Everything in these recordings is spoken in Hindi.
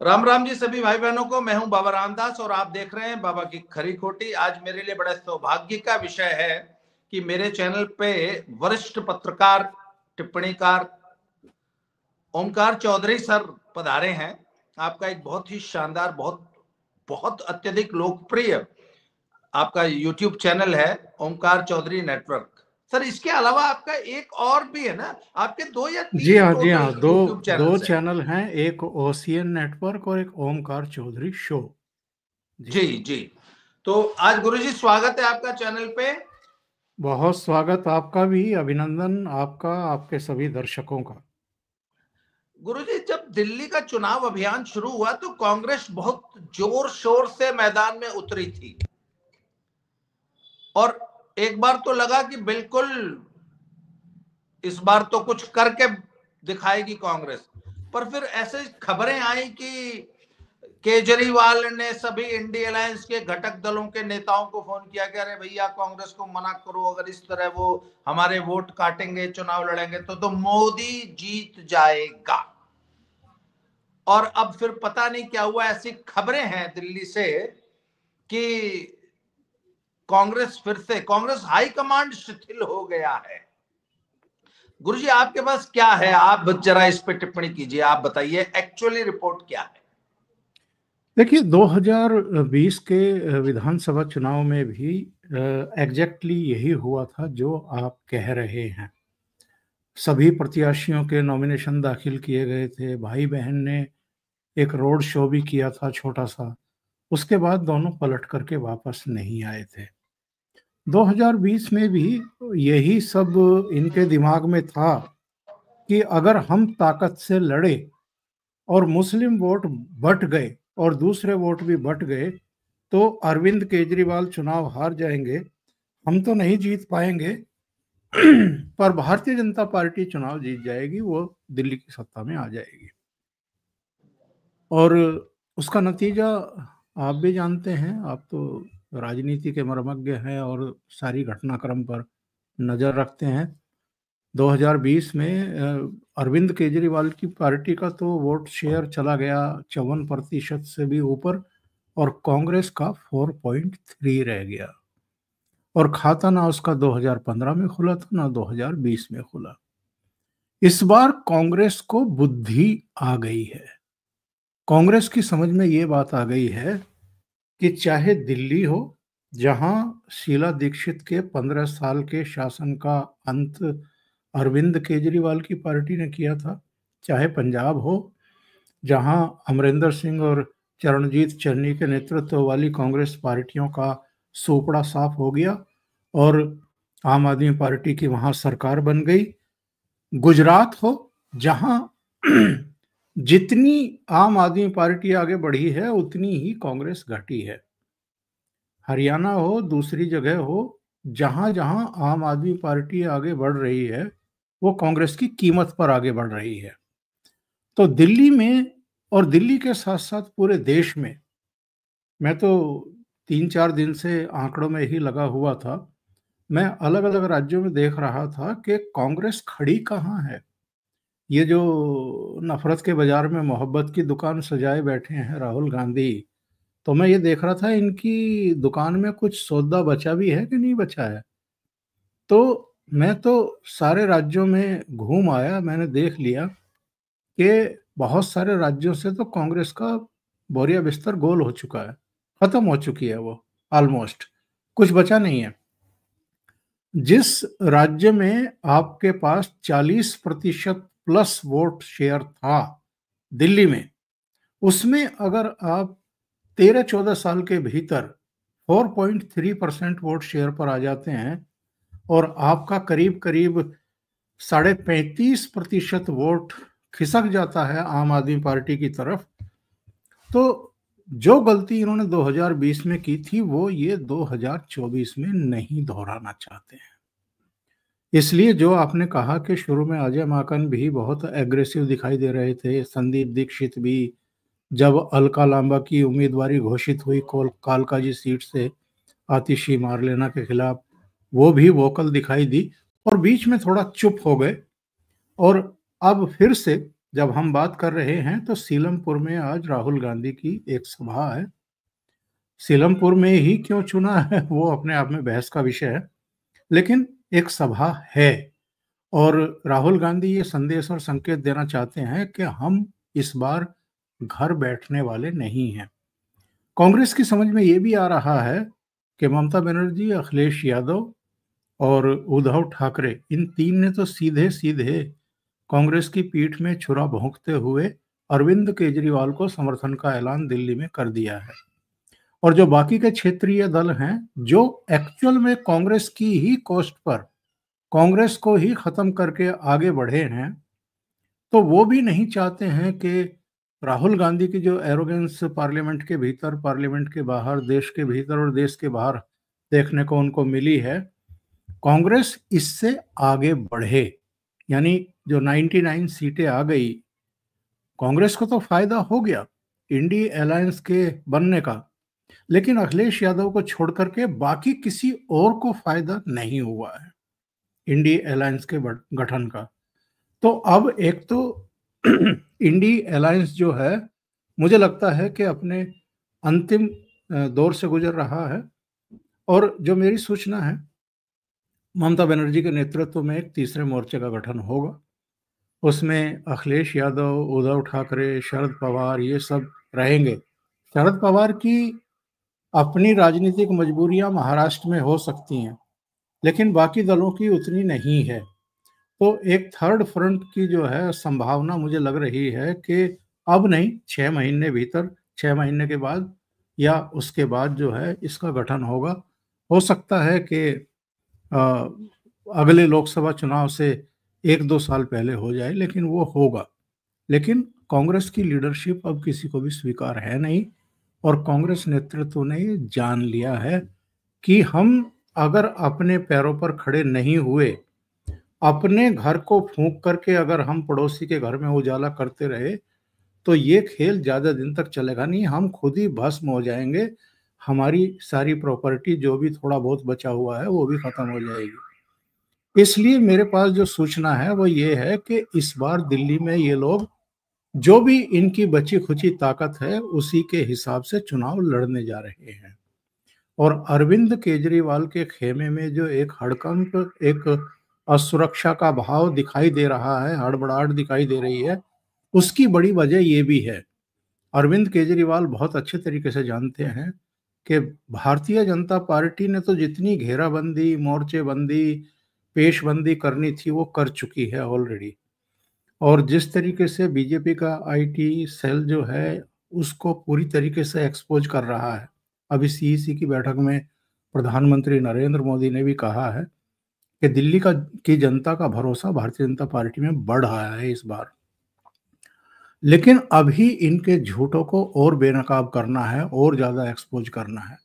राम राम जी सभी भाई बहनों को। मैं हूं बाबा रामदास और आप देख रहे हैं बाबा की खरी खोटी। आज मेरे लिए बड़ा सौभाग्य का विषय है कि मेरे चैनल पे वरिष्ठ पत्रकार, टिप्पणीकार ओमकार चौधरी सर पधारे हैं। आपका एक बहुत ही शानदार, बहुत बहुत अत्यधिक लोकप्रिय आपका यूट्यूब चैनल है, ओमकार चौधरी नेटवर्क। सर, इसके अलावा आपका एक और भी है ना? आपके 2 या जी 3 हाँ, जी टोटल हाँ। दो यूट्यूब दो चैनल्स हैं। चैनल हैं, एक ओशियन नेटवर्क और एक ओमकार चौधरी शो। जी, जी जी। तो आज गुरुजी स्वागत है आपका चैनल पे। बहुत स्वागत आपका भी, अभिनंदन आपका, आपके सभी दर्शकों का। गुरुजी, जब दिल्ली का चुनाव अभियान शुरू हुआ तो कांग्रेस बहुत जोर शोर से मैदान में उतरी थी और एक बार तो लगा कि बिल्कुल इस बार तो कुछ करके दिखाएगी कांग्रेस। पर फिर ऐसे खबरें आई कि केजरीवाल ने सभी इंडिया अलायंस के घटक दलों के नेताओं को फोन किया कि अरे भैया, कांग्रेस को मना करो, अगर इस तरह वो हमारे वोट काटेंगे, चुनाव लड़ेंगे तो मोदी जीत जाएगा। और अब फिर पता नहीं क्या हुआ, ऐसी खबरें हैं दिल्ली से कि कांग्रेस हाईकमांड शिथिल हो गया है। गुरुजी, आपके पास क्या है? आप जरा इस पे टिप्पणी कीजिए। आप बताइए एक्चुअली रिपोर्ट क्या है। देखिए, 2020 के विधानसभा चुनाव में भी एग्जैक्टली यही हुआ था जो आप कह रहे हैं। सभी प्रत्याशियों के नॉमिनेशन दाखिल किए गए थे। भाई बहन ने एक रोड शो भी किया था छोटा सा। उसके बाद दोनों पलट करके वापस नहीं आए थे। 2020 में भी यही सब इनके दिमाग में था कि अगर हम ताकत से लड़े और मुस्लिम वोट बट गए और दूसरे वोट भी बट गए तो अरविंद केजरीवाल चुनाव हार जाएंगे, हम तो नहीं जीत पाएंगे पर भारतीय जनता पार्टी चुनाव जीत जाएगी, वो दिल्ली की सत्ता में आ जाएगी। और उसका नतीजा आप भी जानते हैं। आप तो राजनीति के मर्मज्ञ हैं और सारी घटनाक्रम पर नज़र रखते हैं। 2020 में अरविंद केजरीवाल की पार्टी का तो वोट शेयर चला गया 54% से भी ऊपर और कांग्रेस का 4.3 रह गया। और खाता ना उसका 2015 में खुला था ना 2020 में खुला। इस बार कांग्रेस को बुद्धि आ गई है। कांग्रेस की समझ में ये बात आ गई है कि चाहे दिल्ली हो, जहां शीला दीक्षित के 15 साल के शासन का अंत अरविंद केजरीवाल की पार्टी ने किया था, चाहे पंजाब हो, जहां अमरिंदर सिंह और चरणजीत चन्नी के नेतृत्व वाली कांग्रेस पार्टियों का सोपड़ा साफ हो गया और आम आदमी पार्टी की वहां सरकार बन गई, गुजरात हो, जहां जितनी आम आदमी पार्टी आगे बढ़ी है उतनी ही कांग्रेस घटी है, हरियाणा हो, दूसरी जगह हो, जहां जहां आम आदमी पार्टी आगे बढ़ रही है वो कांग्रेस की कीमत पर आगे बढ़ रही है। तो दिल्ली में और दिल्ली के साथ साथ पूरे देश में, मैं तो 3-4 दिन से आंकड़ों में ही लगा हुआ था। मैं अलग अलग राज्यों में देख रहा था कि कांग्रेस खड़ी कहाँ है। ये जो नफरत के बाजार में मोहब्बत की दुकान सजाए बैठे हैं राहुल गांधी, तो मैं ये देख रहा था इनकी दुकान में कुछ सौदा बचा भी है कि नहीं बचा है। तो मैं तो सारे राज्यों में घूम आया, मैंने देख लिया कि बहुत सारे राज्यों से तो कांग्रेस का बोरिया बिस्तर गोल हो चुका है, खत्म हो चुकी है वो, ऑलमोस्ट कुछ बचा नहीं है। जिस राज्य में आपके पास 40% प्लस वोट शेयर था, दिल्ली में, उसमें अगर आप 13-14 साल के भीतर 4.3% वोट शेयर पर आ जाते हैं और आपका करीब करीब 35.5% वोट खिसक जाता है आम आदमी पार्टी की तरफ, तो जो गलती इन्होंने 2020 में की थी वो ये 2024 में नहीं दोहराना चाहते हैं। इसलिए जो आपने कहा कि शुरू में अजय माकन भी बहुत एग्रेसिव दिखाई दे रहे थे, संदीप दीक्षित भी, जब अलका लांबा की उम्मीदवारी घोषित हुई कालकाजी सीट से आतिशी मारलेना के खिलाफ, वो भी वोकल दिखाई दी और बीच में थोड़ा चुप हो गए। और अब फिर से जब हम बात कर रहे हैं तो सीलमपुर में आज राहुल गांधी की एक सभा है। सीलमपुर में ही क्यों चुना है वो अपने आप में बहस का विषय है, लेकिन एक सभा है और राहुल गांधी ये संदेश और संकेत देना चाहते हैं कि हम इस बार घर बैठने वाले नहीं हैं। कांग्रेस की समझ में ये भी आ रहा है कि ममता बनर्जी, अखिलेश यादव और उद्धव ठाकरे, इन तीन ने तो सीधे सीधे कांग्रेस की पीठ में छुरा भोंकते हुए अरविंद केजरीवाल को समर्थन का ऐलान दिल्ली में कर दिया है। और जो बाकी के क्षेत्रीय दल हैं, जो एक्चुअल में कांग्रेस की ही कॉस्ट पर कांग्रेस को ही खत्म करके आगे बढ़े हैं, तो वो भी नहीं चाहते हैं कि राहुल गांधी की जो एरोगेंस पार्लियामेंट के भीतर, पार्लियामेंट के बाहर, देश के भीतर और देश के बाहर देखने को उनको मिली है, कांग्रेस इससे आगे बढ़े। यानी जो 99 सीटें आ गई, कांग्रेस को तो फायदा हो गया इंडी अलायंस के बनने का, लेकिन अखिलेश यादव को छोड़ करके बाकी किसी और को फायदा नहीं हुआ है इंडी अलायंस के गठन का। तो अब एक तो इंडी अलायंस जो है, मुझे लगता है कि अपने अंतिम दौर से गुजर रहा है। और जो मेरी सूचना है, ममता बनर्जी के नेतृत्व में एक तीसरे मोर्चे का गठन होगा। उसमें अखिलेश यादव, उद्धव ठाकरे, शरद पवार, ये सब रहेंगे। शरद पवार की अपनी राजनीतिक मजबूरियां महाराष्ट्र में हो सकती हैं, लेकिन बाकी दलों की उतनी नहीं है। तो एक थर्ड फ्रंट की जो है संभावना मुझे लग रही है कि अब नहीं, 6 महीने भीतर, 6 महीने के बाद या उसके बाद जो है इसका गठन होगा। हो सकता है कि अगले लोकसभा चुनाव से 1-2 साल पहले हो जाए, लेकिन वो होगा। लेकिन कांग्रेस की लीडरशिप अब किसी को भी स्वीकार है नहीं, और कांग्रेस नेतृत्व ने ये जान लिया है कि हम अगर अपने पैरों पर खड़े नहीं हुए, अपने घर को फूंक करके अगर हम पड़ोसी के घर में उजाला करते रहे, तो ये खेल ज्यादा दिन तक चलेगा नहीं, हम खुद ही भस्म हो जाएंगे। हमारी सारी प्रॉपर्टी जो भी थोड़ा बहुत बचा हुआ है वो भी खत्म हो जाएगी। इसलिए मेरे पास जो सूचना है वो ये है कि इस बार दिल्ली में ये लोग जो भी इनकी बची खुची ताकत है उसी के हिसाब से चुनाव लड़ने जा रहे हैं। और अरविंद केजरीवाल के खेमे में जो एक हड़कंप, एक असुरक्षा का भाव दिखाई दे रहा है, हड़बड़ाहट दिखाई दे रही है, उसकी बड़ी वजह ये भी है। अरविंद केजरीवाल बहुत अच्छे तरीके से जानते हैं कि भारतीय जनता पार्टी ने तो जितनी घेराबंदी, मोर्चेबंदी, पेशबंदी करनी थी वो कर चुकी है ऑलरेडी। और जिस तरीके से बीजेपी का आईटी सेल जो है उसको पूरी तरीके से एक्सपोज कर रहा है। अभी सीईसी की बैठक में प्रधानमंत्री नरेंद्र मोदी ने भी कहा है कि दिल्ली की जनता का भरोसा भारतीय जनता पार्टी में बढ़ रहा है इस बार। लेकिन अभी इनके झूठों को और बेनकाब करना है और ज्यादा एक्सपोज करना है,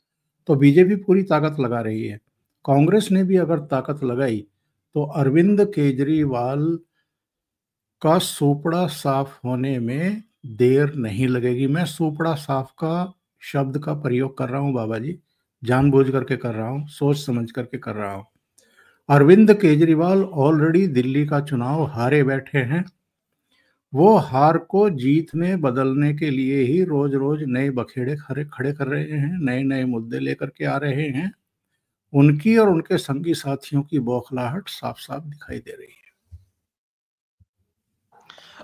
तो बीजेपी पूरी ताकत लगा रही है। कांग्रेस ने भी अगर ताकत लगाई तो अरविंद केजरीवाल का सोपड़ा साफ होने में देर नहीं लगेगी। मैं सोपड़ा साफ का शब्द का प्रयोग कर रहा हूं बाबा जी, जानबूझ करके कर रहा हूं, सोच समझ करके कर रहा हूं। अरविंद केजरीवाल ऑलरेडी दिल्ली का चुनाव हारे बैठे हैं। वो हार को जीत में बदलने के लिए ही रोज रोज नए बखेड़े खड़े कर रहे हैं, नए नए मुद्दे लेकर के आ रहे हैं। उनकी और उनके संगी साथियों की बौखलाहट साफ साफ दिखाई दे रही है।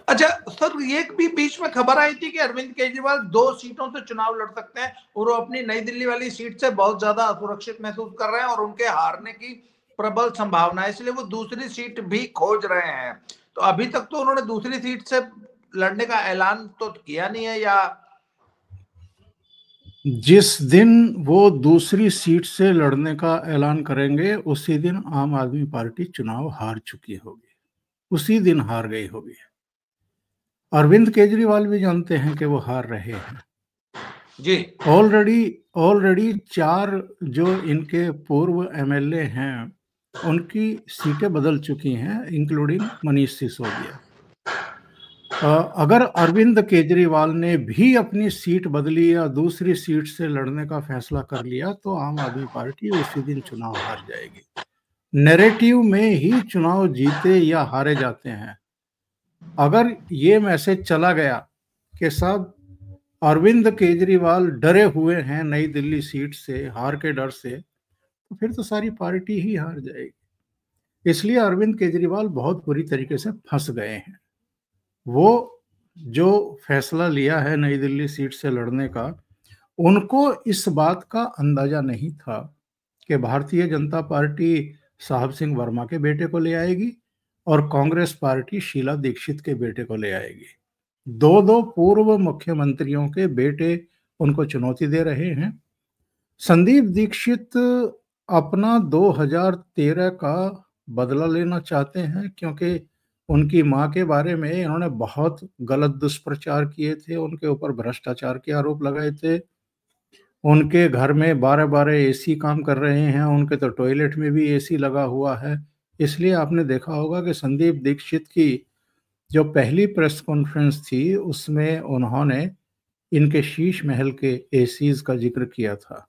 अच्छा सर, ये भी बीच में खबर आई थी कि अरविंद केजरीवाल 2 सीटों से चुनाव लड़ सकते हैं और वो अपनी नई दिल्ली वाली सीट से बहुत ज्यादा असुरक्षित महसूस कर रहे हैं और उनके हारने की प्रबल संभावना है, इसलिए वो दूसरी सीट भी खोज रहे हैं। तो अभी तक तो उन्होंने दूसरी सीट से लड़ने का ऐलान तो किया नहीं है, या जिस दिन वो दूसरी सीट से लड़ने का ऐलान करेंगे उसी दिन आम आदमी पार्टी चुनाव हार चुकी होगी, उसी दिन हार गई होगी। अरविंद केजरीवाल भी जानते हैं कि वो हार रहे हैं जी। ऑलरेडी 4 जो इनके पूर्व एमएलए हैं उनकी सीटें बदल चुकी हैं, इंक्लूडिंग मनीष सिसोदिया। अगर अरविंद केजरीवाल ने भी अपनी सीट बदली या दूसरी सीट से लड़ने का फैसला कर लिया तो आम आदमी पार्टी उसी दिन चुनाव हार जाएगी। नैरेटिव में ही चुनाव जीते या हारे जाते हैं, अगर ये मैसेज चला गया कि साहब अरविंद केजरीवाल डरे हुए हैं नई दिल्ली सीट से, हार के डर से, तो फिर तो सारी पार्टी ही हार जाएगी। इसलिए अरविंद केजरीवाल बहुत बुरी तरीके से फंस गए हैं। वो जो फैसला लिया है नई दिल्ली सीट से लड़ने का, उनको इस बात का अंदाजा नहीं था कि भारतीय जनता पार्टी साहब सिंह वर्मा के बेटे को ले आएगी और कांग्रेस पार्टी शीला दीक्षित के बेटे को ले आएगी। दो दो पूर्व मुख्यमंत्रियों के बेटे उनको चुनौती दे रहे हैं। संदीप दीक्षित अपना 2013 का बदला लेना चाहते हैं, क्योंकि उनकी मां के बारे में इन्होंने बहुत गलत दुष्प्रचार किए थे, उनके ऊपर भ्रष्टाचार के आरोप लगाए थे। उनके घर में 12-12 एसी काम कर रहे हैं, उनके तो टॉयलेट में भी एसी लगा हुआ है। इसलिए आपने देखा होगा कि संदीप दीक्षित की जो पहली प्रेस कॉन्फ्रेंस थी, उसमें उन्होंने इनके शीश महल के एसीज का जिक्र किया था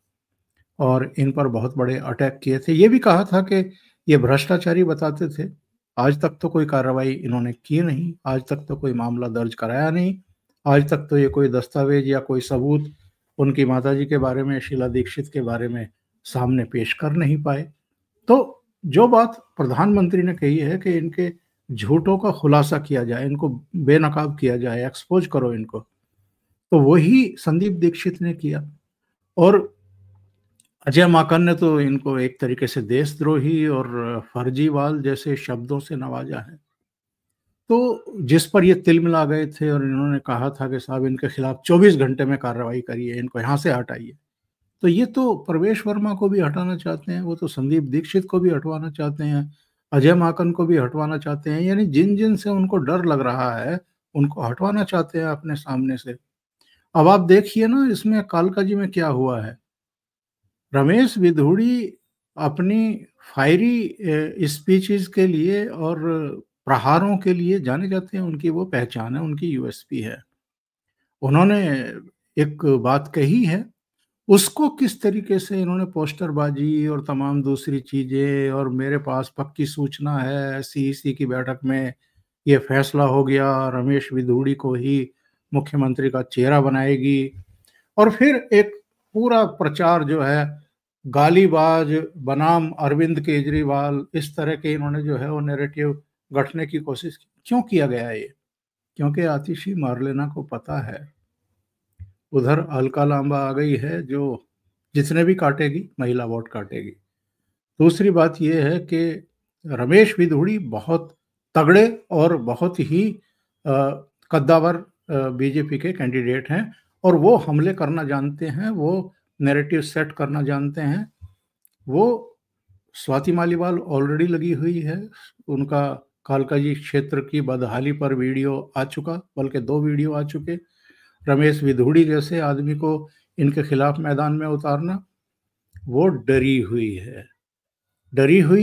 और इन पर बहुत बड़े अटैक किए थे। ये भी कहा था कि ये भ्रष्टाचारी बताते थे। आज तक तो कोई कार्रवाई इन्होंने की नहीं, आज तक तो कोई मामला दर्ज कराया नहीं, आज तक तो ये कोई दस्तावेज या कोई सबूत उनकी माताजी के बारे में, शीला दीक्षित के बारे में सामने पेश कर नहीं पाए। तो जो बात प्रधानमंत्री ने कही है कि इनके झूठों का खुलासा किया जाए, इनको बेनकाब किया जाए, एक्सपोज करो इनको, तो वही संदीप दीक्षित ने किया। और अजय माकन ने तो इनको एक तरीके से देशद्रोही और फर्जीवाल जैसे शब्दों से नवाजा है। तो जिस पर ये तिलमिला गए थे और इन्होंने कहा था कि साहब इनके खिलाफ 24 घंटे में कार्रवाई करिए, इनको यहाँ से हटाइए, तो ये तो प्रवेश वर्मा को भी हटाना चाहते हैं, वो तो संदीप दीक्षित को भी हटवाना चाहते हैं, अजय माकन को भी हटवाना चाहते हैं। यानी जिन जिन से उनको डर लग रहा है उनको हटवाना चाहते हैं अपने सामने से। अब आप देखिए ना, इसमें कालकाजी में क्या हुआ है। रमेश विधुड़ी अपनी फायरी स्पीचेस के लिए और प्रहारों के लिए जाने जाते हैं, उनकी वो पहचान है, उनकी यूएसपी है। उन्होंने एक बात कही है, उसको किस तरीके से इन्होंने पोस्टरबाजी और तमाम दूसरी चीजें, और मेरे पास पक्की सूचना है, सीईसी की बैठक में ये फैसला हो गया, रमेश विधुड़ी को ही मुख्यमंत्री का चेहरा बनाएगी। और फिर एक पूरा प्रचार जो है गालीबाज बनाम अरविंद केजरीवाल, इस तरह के इन्होंने जो है वो नैरेटिव गढ़ने की कोशिश की। क्यों किया गया ये? क्योंकि आतिशी मार्लेना को पता है उधर अलका लांबा आ गई है, जो जितने भी काटेगी महिला वोट काटेगी। दूसरी बात यह है कि रमेश विधुड़ी बहुत तगड़े और बहुत ही कद्दावर बीजेपी के कैंडिडेट हैं और वो हमले करना जानते हैं, वो नैरेटिव सेट करना जानते हैं। वो स्वाति मालीवाल ऑलरेडी लगी हुई है, उनका कालकाजी क्षेत्र की बदहाली पर वीडियो आ चुका, बल्कि 2 वीडियो आ चुके। रमेश विधुड़ी जैसे आदमी को इनके खिलाफ मैदान में उतारना, वो डरी हुई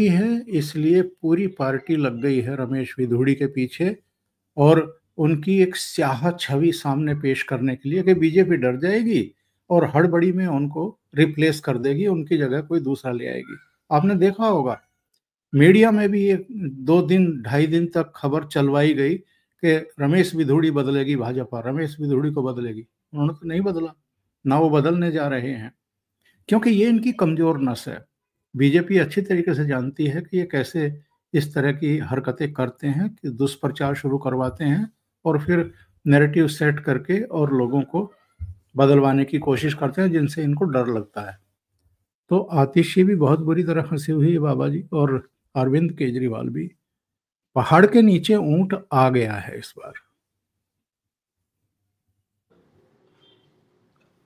है, इसलिए पूरी पार्टी लग गई है रमेश विधुड़ी के पीछे और उनकी एक स्याह छवि सामने पेश करने के लिए कि बीजेपी डर जाएगी और हड़बड़ी में उनको रिप्लेस कर देगी, उनकी जगह कोई दूसरा ले आएगी। आपने देखा होगा मीडिया में भी ये 2 दिन 2.5 दिन तक खबर चलवाई गई कि रमेश विधुड़ी बदलेगी भाजपा, रमेश विधुड़ी को बदलेगी। उन्होंने तो नहीं बदला, ना वो बदलने जा रहे हैं, क्योंकि ये इनकी कमजोर नस है। बीजेपी अच्छी तरीके से जानती है कि ये कैसे इस तरह की हरकतें करते हैं, कि दुष्प्रचार शुरू करवाते हैं और फिर नैरेटिव सेट करके और लोगों को बदलवाने की कोशिश करते हैं जिनसे इनको डर लगता है। तो आतिशी भी बहुत बुरी तरह फंसी हुई है बाबा जी, और अरविंद केजरीवाल भी। पहाड़ के नीचे ऊंट आ गया है इस बार।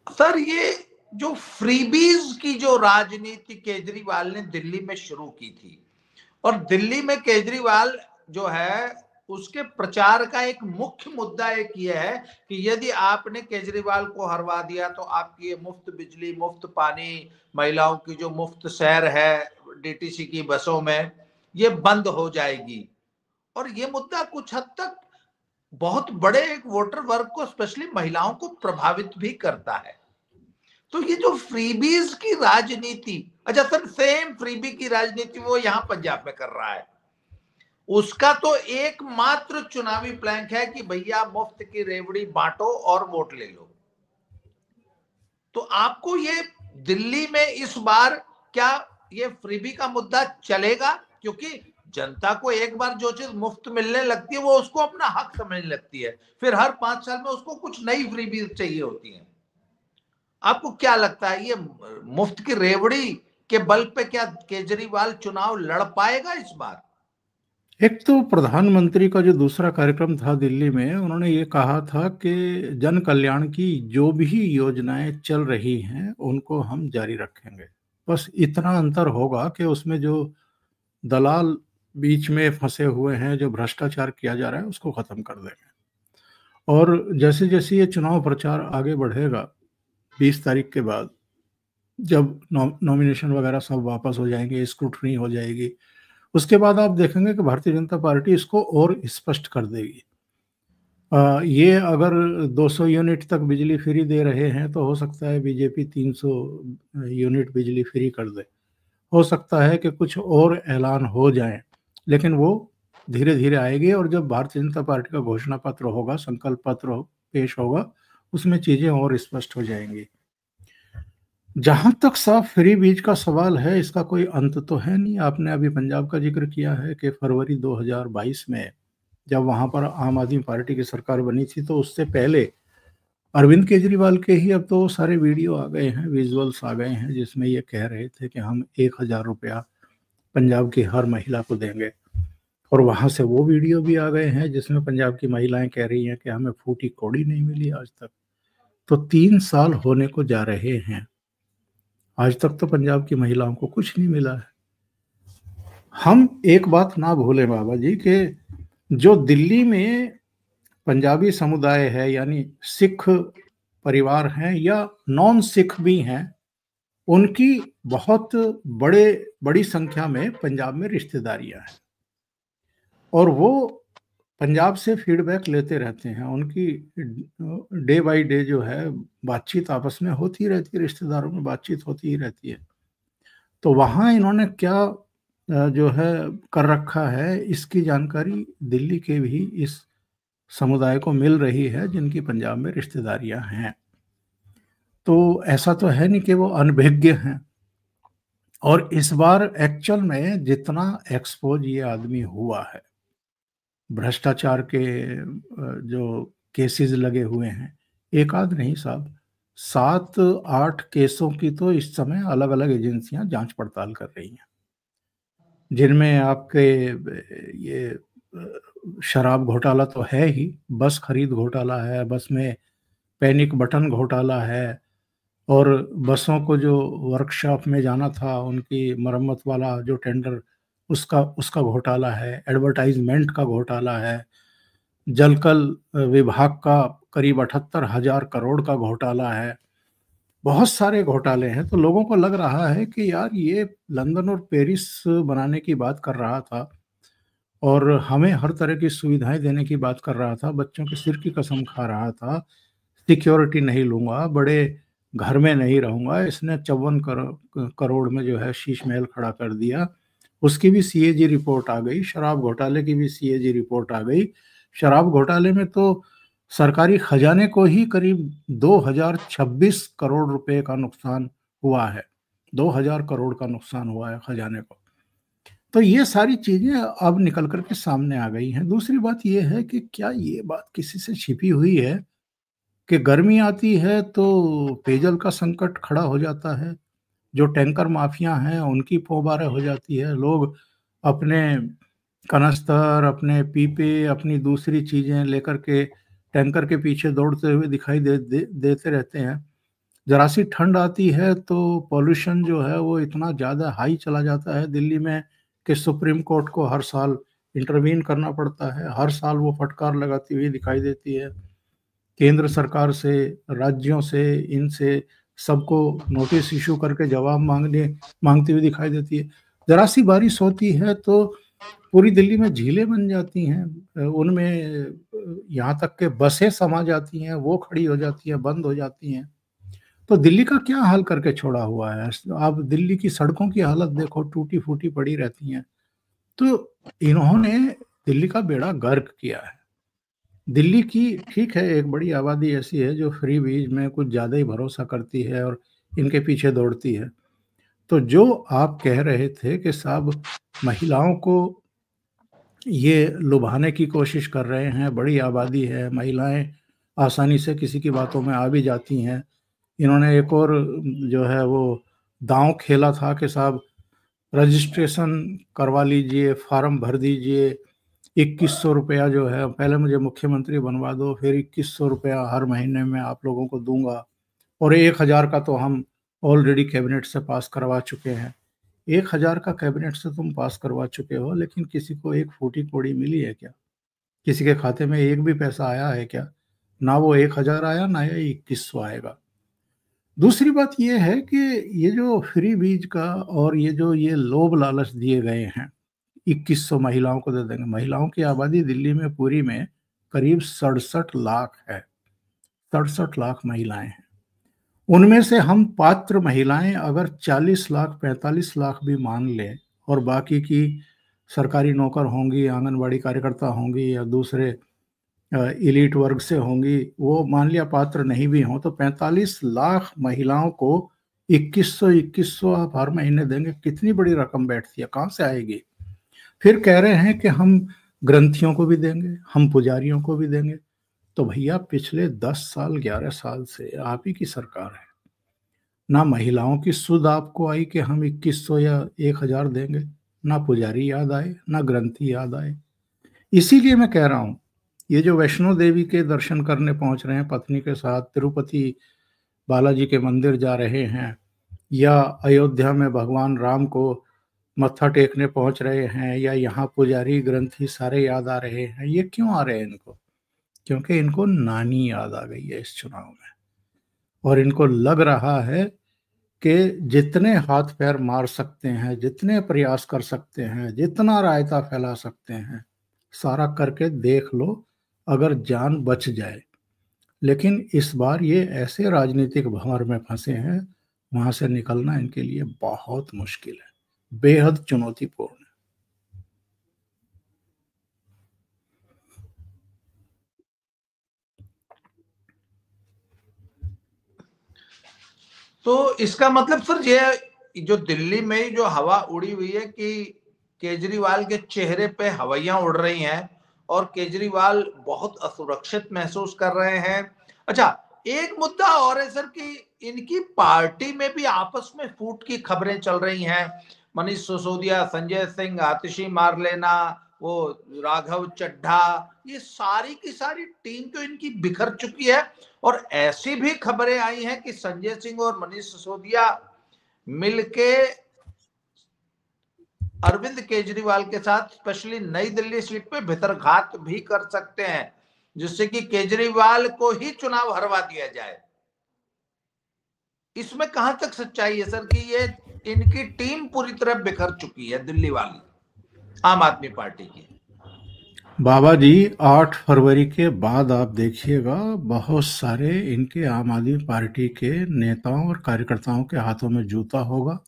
सर, ये जो फ्रीबीज की जो राजनीति केजरीवाल ने दिल्ली में शुरू की थी, और दिल्ली में केजरीवाल जो है उसके प्रचार का एक मुख्य मुद्दा एक ये है कि यदि आपने केजरीवाल को हरवा दिया तो आपकी ये मुफ्त बिजली, मुफ्त पानी, महिलाओं की जो मुफ्त सैर है डीटीसी की बसों में, ये बंद हो जाएगी। और ये मुद्दा कुछ हद तक बहुत बड़े एक वोटर वर्ग को, स्पेशली महिलाओं को प्रभावित भी करता है। तो ये जो फ्रीबीज की राजनीति, अच्छा सर, सेम फ्रीबी की राजनीति वो यहाँ पंजाब में कर रहा है। उसका तो एकमात्र चुनावी प्लैंक है कि भैया मुफ्त की रेवड़ी बांटो और वोट ले लो। तो आपको ये दिल्ली में इस बार क्या ये फ्रीबी का मुद्दा चलेगा? क्योंकि जनता को एक बार जो चीज मुफ्त मिलने लगती है वो उसको अपना हक समझने लगती है, फिर हर 5 साल में उसको कुछ नई फ्रीबी चाहिए होती है। आपको क्या लगता है ये मुफ्त की रेवड़ी के बल पे क्या केजरीवाल चुनाव लड़ पाएगा इस बार? एक तो प्रधानमंत्री का जो दूसरा कार्यक्रम था दिल्ली में, उन्होंने ये कहा था कि जन कल्याण की जो भी योजनाएं चल रही हैं उनको हम जारी रखेंगे। बस इतना अंतर होगा कि उसमें जो दलाल बीच में फंसे हुए हैं, जो भ्रष्टाचार किया जा रहा है, उसको खत्म कर देंगे। और जैसे जैसे ये चुनाव प्रचार आगे बढ़ेगा 20 तारीख के बाद, जब नॉमिनेशन वगैरह सब वापस हो जाएंगे, स्क्रूटनी हो जाएगी, उसके बाद आप देखेंगे कि भारतीय जनता पार्टी इसको और स्पष्ट कर देगी। ये अगर 200 यूनिट तक बिजली फ्री दे रहे हैं तो हो सकता है बीजेपी 300 यूनिट बिजली फ्री कर दे। हो सकता है कि कुछ और ऐलान हो जाए, लेकिन वो धीरे धीरे आएगी। और जब भारतीय जनता पार्टी का घोषणा पत्र होगा, संकल्प पत्र पेश होगा, उसमें चीजें और स्पष्ट हो जाएंगी। जहां तक साफ फ्री बीज का सवाल है, इसका कोई अंत तो है नहीं। आपने अभी पंजाब का जिक्र किया है कि फरवरी 2022 में जब वहां पर आम आदमी पार्टी की सरकार बनी थी, तो उससे पहले अरविंद केजरीवाल के ही अब तो सारे वीडियो आ गए हैं, विजुअल्स आ गए हैं, जिसमें ये कह रहे थे कि हम 1,000 रुपया पंजाब की हर महिला को देंगे। और वहां से वो वीडियो भी आ गए हैं जिसमें पंजाब की महिलाएं कह रही हैं कि हमें फूटी कौड़ी नहीं मिली आज तक। तो 3 साल होने को जा रहे हैं, आज तक तो पंजाब की महिलाओं को कुछ नहीं मिला है। हम एक बात ना भूलें बाबा जी कि जो दिल्ली में पंजाबी समुदाय है, यानी सिख परिवार हैं या नॉन सिख भी हैं, उनकी बहुत बड़ी संख्या में पंजाब में रिश्तेदारियां हैं। और वो पंजाब से फीडबैक लेते रहते हैं। उनकी डे बाय डे जो है बातचीत आपस में होती रहती है, रिश्तेदारों में बातचीत होती ही रहती है। तो वहाँ इन्होंने क्या जो है कर रखा है, इसकी जानकारी दिल्ली के भी इस समुदाय को मिल रही है जिनकी पंजाब में रिश्तेदारियां हैं। तो ऐसा तो है नहीं कि वो अनभिज्ञ हैं। और इस बार एक्चुअल में जितना एक्सपोज ये आदमी हुआ है, भ्रष्टाचार के जो केसेस लगे हुए हैं, एक आध नहीं साहब, 7-8 केसों की तो इस समय अलग अलग एजेंसियां जांच पड़ताल कर रही हैं, जिनमें आपके ये शराब घोटाला तो है ही, बस खरीद घोटाला है, बस में पैनिक बटन घोटाला है, और बसों को जो वर्कशॉप में जाना था उनकी मरम्मत वाला जो टेंडर, उसका उसका घोटाला है, एडवर्टाइजमेंट का घोटाला है, जलकल विभाग का करीब 78,000 करोड़ का घोटाला है। बहुत सारे घोटाले हैं। तो लोगों को लग रहा है कि यार ये लंदन और पेरिस बनाने की बात कर रहा था और हमें हर तरह की सुविधाएं देने की बात कर रहा था, बच्चों के सिर की कसम खा रहा था, सिक्योरिटी नहीं लूंगा, बड़े घर में नहीं रहूंगा, इसने 54 करोड़ में जो है शीश महल खड़ा कर दिया। उसकी भी सीएजी रिपोर्ट आ गई, शराब घोटाले की भी सीएजी रिपोर्ट आ गई। शराब घोटाले में तो सरकारी खजाने को ही करीब 2026 करोड़ रुपए का नुकसान हुआ है, 2000 करोड़ का नुकसान हुआ है खजाने को। तो ये सारी चीजें अब निकल करके सामने आ गई हैं। दूसरी बात ये है कि क्या ये बात किसी से छिपी हुई है कि गर्मी आती है तो पेयजल का संकट खड़ा हो जाता है, जो टैंकर माफिया हैं उनकी पोबारा हो जाती है, लोग अपने कनस्तर, अपने पीपे, अपनी दूसरी चीजें लेकर के टैंकर के पीछे दौड़ते हुए दिखाई देते रहते हैं। जरा सी ठंड आती है तो पॉल्यूशन जो है वो इतना ज़्यादा हाई चला जाता है दिल्ली में कि सुप्रीम कोर्ट को हर साल इंटरवीन करना पड़ता है। हर साल वो फटकार लगाती हुई दिखाई देती है, केंद्र सरकार से, राज्यों से, इनसे सबको नोटिस इशू करके जवाब मांगती हुई दिखाई देती है। जरा सी बारिश होती है तो पूरी दिल्ली में झीलें बन जाती हैं, उनमें यहाँ तक के बसें समा जाती हैं, वो खड़ी हो जाती हैं, बंद हो जाती हैं। तो दिल्ली का क्या हाल करके छोड़ा हुआ है। आप दिल्ली की सड़कों की हालत देखो, टूटी फूटी पड़ी रहती हैं। तो इन्होंने दिल्ली का बेड़ा गर्क किया है। दिल्ली की ठीक है, एक बड़ी आबादी ऐसी है जो फ्री बीज में कुछ ज़्यादा ही भरोसा करती है और इनके पीछे दौड़ती है। तो जो आप कह रहे थे कि साहब महिलाओं को ये लुभाने की कोशिश कर रहे हैं, बड़ी आबादी है, महिलाएं आसानी से किसी की बातों में आ भी जाती हैं। इन्होंने एक और जो है वो दांव खेला था कि साहब रजिस्ट्रेशन करवा लीजिए, फार्म भर दीजिए, 2100 रुपया जो है, पहले मुझे मुख्यमंत्री बनवा दो, फिर 2100 रुपया हर महीने में आप लोगों को दूंगा, और 1000 का तो हम ऑलरेडी कैबिनेट से पास करवा चुके हैं। 1000 का कैबिनेट से तुम पास करवा चुके हो, लेकिन किसी को एक फूटी कौड़ी मिली है क्या? किसी के खाते में एक भी पैसा आया है क्या? ना वो 1000 आया, ना ये 2100 आएगा। दूसरी बात ये है कि ये जो फ्री बीज का और ये लोभ लालच दिए गए हैं, 2100 महिलाओं को दे देंगे। महिलाओं की आबादी दिल्ली में पूरी में करीब 67 लाख है। 67 लाख महिलाएं हैं। उनमें से हम पात्र महिलाएं अगर 40 लाख 45 लाख भी मान लें, और बाकी की सरकारी नौकर होंगी, आंगनबाड़ी कार्यकर्ता होंगी या दूसरे इलीट वर्ग से होंगी, वो मान लिया पात्र नहीं भी हों, तो 45 लाख महिलाओं को 2100 आप हर महीने देंगे, कितनी बड़ी रकम बैठती है, कहाँ से आएगी? फिर कह रहे हैं कि हम ग्रंथियों को भी देंगे, हम पुजारियों को भी देंगे। तो भैया पिछले 10 साल 11 साल से आप ही की सरकार है, ना महिलाओं की सुध आपको आई कि हम 2100 या 1000 देंगे, ना पुजारी याद आए, ना ग्रंथी याद आए। इसीलिए मैं कह रहा हूं, ये जो वैष्णो देवी के दर्शन करने पहुंच रहे हैं पत्नी के साथ, तिरुपति बालाजी के मंदिर जा रहे हैं, या अयोध्या में भगवान राम को मत्था टेकने पहुंच रहे हैं, या यहाँ पुजारी ग्रंथी सारे याद आ रहे हैं, ये क्यों आ रहे हैं इनको? क्योंकि इनको नानी याद आ गई है इस चुनाव में, और इनको लग रहा है कि जितने हाथ पैर मार सकते हैं, जितने प्रयास कर सकते हैं, जितना रायता फैला सकते हैं, सारा करके देख लो अगर जान बच जाए। लेकिन इस बार ये ऐसे राजनीतिक भंवर में फंसे हैं, वहां से निकलना इनके लिए बहुत मुश्किल है, बेहद चुनौतीपूर्ण है। तो इसका मतलब सर ये जो दिल्ली में जो हवा उड़ी हुई है कि केजरीवाल के चेहरे पे हवाइयां उड़ रही हैं और केजरीवाल बहुत असुरक्षित महसूस कर रहे हैं। अच्छा, एक मुद्दा और है सर कि इनकी पार्टी में भी आपस में फूट की खबरें चल रही हैं। मनीष सिसोदिया, संजय सिंह, आतिशी मार लेना, वो राघव चड्ढा, ये सारी की सारी टीम तो इनकी बिखर चुकी है। और ऐसी भी खबरें आई हैं कि संजय सिंह और मनीष सिसोदिया मिलके अरविंद केजरीवाल के साथ स्पेशली नई दिल्ली सीट पे भितरघात भी कर सकते हैं, जिससे कि केजरीवाल को ही चुनाव हरवा दिया जाए। इसमें कहां तक सच्चाई है सर कि ये इनकी टीम पूरी तरह बिखर चुकी है, दिल्ली वाली आम आदमी पार्टी की? बाबा जी, 8 फरवरी के बाद आप देखिएगा बहुत सारे इनके आम आदमी पार्टी के नेताओं और कार्यकर्ताओं के हाथों में जूता होगा।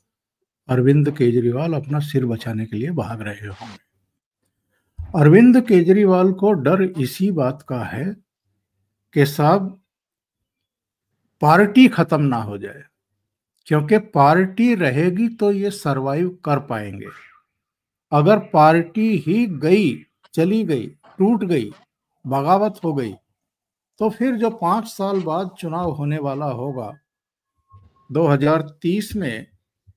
अरविंद केजरीवाल अपना सिर बचाने के लिए भाग रहे होंगे। अरविंद केजरीवाल को डर इसी बात का है कि साहब पार्टी खत्म ना हो जाए, क्योंकि पार्टी रहेगी तो ये सरवाइव कर पाएंगे। अगर पार्टी ही गई, चली गई, टूट गई, बगावत हो गई, तो फिर जो 5 साल बाद चुनाव होने वाला होगा 2030 में,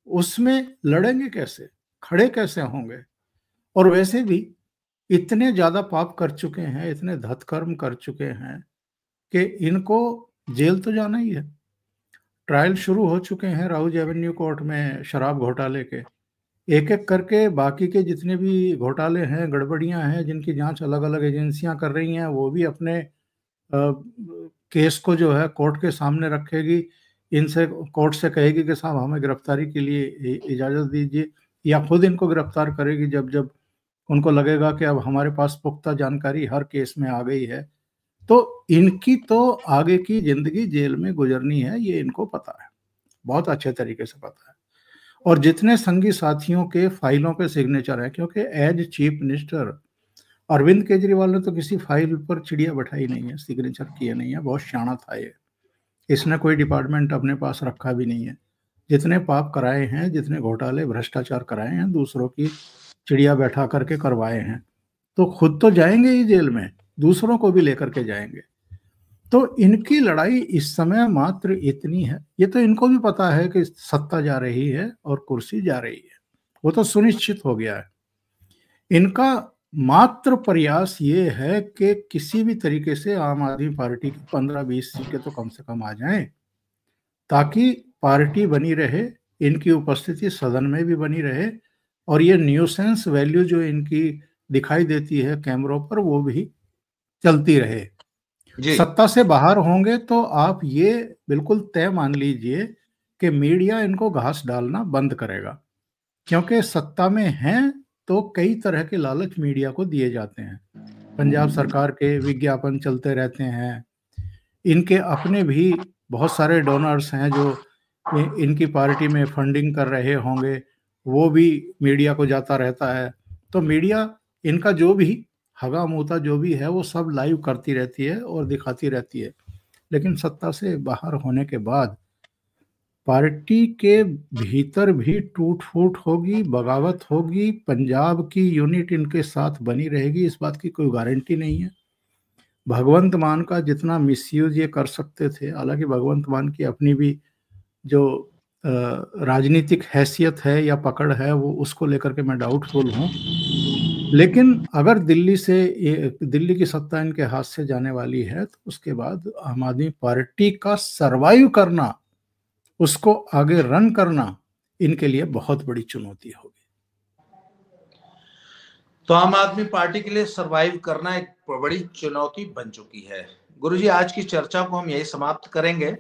उसमें लड़ेंगे कैसे, खड़े कैसे होंगे? और वैसे भी इतने ज्यादा पाप कर चुके हैं, इतने धतकर्म कर चुके हैं कि इनको जेल तो जाना ही है। ट्रायल शुरू हो चुके हैं राउज एवेन्यू कोर्ट में शराब घोटाले के। एक एक करके बाकी के जितने भी घोटाले हैं, गड़बड़ियां हैं, जिनकी जांच अलग अलग एजेंसियां कर रही हैं, वो भी अपने केस को जो है कोर्ट के सामने रखेगी। इनसे कोर्ट से कहेगी कि साहब हमें गिरफ्तारी के लिए इजाज़त दीजिए, या खुद इनको गिरफ्तार करेगी जब जब उनको लगेगा कि अब हमारे पास पुख्ता जानकारी हर केस में आ गई है। तो इनकी तो आगे की जिंदगी जेल में गुजरनी है, ये इनको पता है, बहुत अच्छे तरीके से पता है। और जितने संगी साथियों के फाइलों पे सिग्नेचर है, क्योंकि as chief minister Arvind Kejriwal ने तो किसी फाइल पर चिड़िया बैठाई नहीं है, सिग्नेचर किए नहीं है, बहुत शाना था ये। इसने कोई डिपार्टमेंट अपने पास रखा भी नहीं है। जितने पाप कराए हैं, जितने घोटाले भ्रष्टाचार कराए हैं, दूसरों की चिड़िया बैठा करके करवाए हैं, तो खुद तो जाएंगे ही जेल में, दूसरों को भी लेकर के जाएंगे। तो इनकी लड़ाई इस समय मात्र इतनी है, ये तो इनको भी पता है कि सत्ता जा रही है और कुर्सी जा रही है, वो तो सुनिश्चित हो गया है। इनका मात्र प्रयास ये है कि किसी भी तरीके से आम आदमी पार्टी की 15-20 सीटें तो कम से कम आ जाएं, ताकि पार्टी बनी रहे, इनकी उपस्थिति सदन में भी बनी रहे, और ये न्यूसेंस वैल्यू जो इनकी दिखाई देती है कैमरों पर, वो भी चलती रहे। सत्ता से बाहर होंगे तो आप ये बिल्कुल तय मान लीजिए कि मीडिया इनको घास डालना बंद करेगा, क्योंकि सत्ता में हैं तो कई तरह के लालच मीडिया को दिए जाते हैं। पंजाब सरकार के विज्ञापन चलते रहते हैं, इनके अपने भी बहुत सारे डोनर्स हैं जो इनकी पार्टी में फंडिंग कर रहे होंगे, वो भी मीडिया को जाता रहता है। तो मीडिया इनका जो भी हगा मूता जो भी है वो सब लाइव करती रहती है और दिखाती रहती है। लेकिन सत्ता से बाहर होने के बाद पार्टी के भीतर भी टूट फूट होगी, बगावत होगी, पंजाब की यूनिट इनके साथ बनी रहेगी, इस बात की कोई गारंटी नहीं है। भगवंत मान का जितना मिसयूज ये कर सकते थे, हालांकि भगवंत मान की अपनी भी जो राजनीतिक हैसियत है या पकड़ है, वो उसको लेकर के मैं डाउटफुल हूँ। लेकिन अगर दिल्ली की सत्ता इनके हाथ से जाने वाली है, तो उसके बाद आम आदमी पार्टी का सरवाइव करना, उसको आगे रन करना इनके लिए बहुत बड़ी चुनौती होगी। तो आम आदमी पार्टी के लिए सरवाइव करना एक बड़ी चुनौती बन चुकी है। गुरुजी, आज की चर्चा को हम यही समाप्त करेंगे।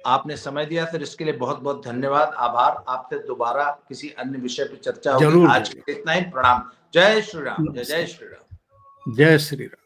आपने समय दिया, फिर इसके लिए बहुत बहुत धन्यवाद, आभार। आपसे दोबारा किसी अन्य विषय पर चर्चा होगी। आज इतना ही, प्रणाम। जय श्री राम। जय श्री राम। जय श्री राम।